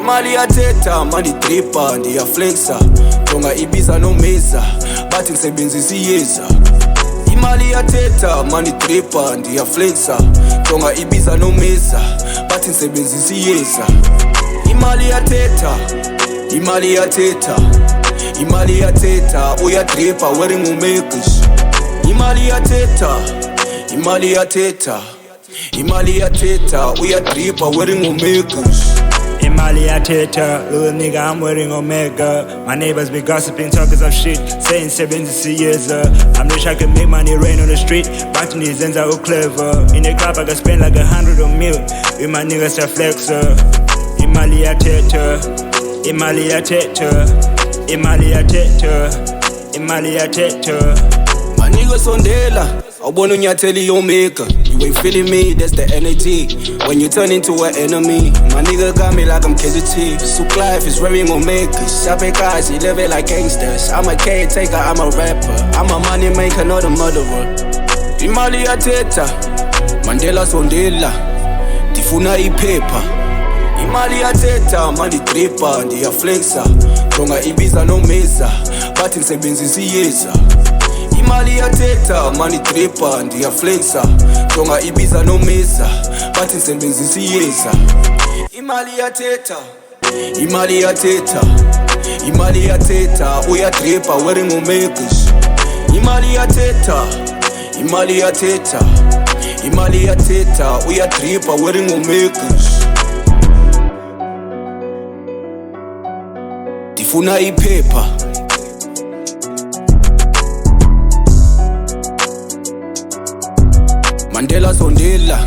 imali yathetha mandidripa ndiyaflexa jonga ibiza nomeza bathi ndisebenzisa iyeza imali yathetha mandidripa ndiyaflexa jonga ibiza nomeza bathi ndisebenzisa iyeza imali yathetha imali yathetha imali yathetha uyadripa wearing umekish imali yathetha imali yathetha imali yathetha uyadripa wearing umekish Imali yathetha, little nigga, I'm wearing Omega. My neighbors be gossiping, talkers of shit, saying 70 years. I'm rich, I can make money rain on the street. Batting these ends are all clever. In the club, I can spend like 100 on meal. With my niggas, I flexer. Imali yathetha, imali yathetha, imali yathetha, imali yathetha. My niggas sondela, awubona unyatheli yomeka. You ain't feeling me, that's the energy. When you turn into an enemy, my nigga got me like I'm KZT. Souk life is wearing Omega. Shape guys, he live it like gangsters. I'm a caretaker, I'm a rapper. I'm a money maker, not a murderer. Imali yathetha, Mandela sondela, ndifuna iphepha. Imali yathetha, mandidripa, ndiyaflexa. Jonga ibiza nomeza, bathi ndisebenzisa iyeza. Imali yathetha mandidripa ndiyaflexa jonga ibiza nomeza bathi ndisebenzisa iyeza imali yathetha imali yathetha imali yathetha uyadripa wearing umekish imali yathetha imali yathetha imali yathetha uyadripa wearing umekish ndifuna iphepha Mandela sondela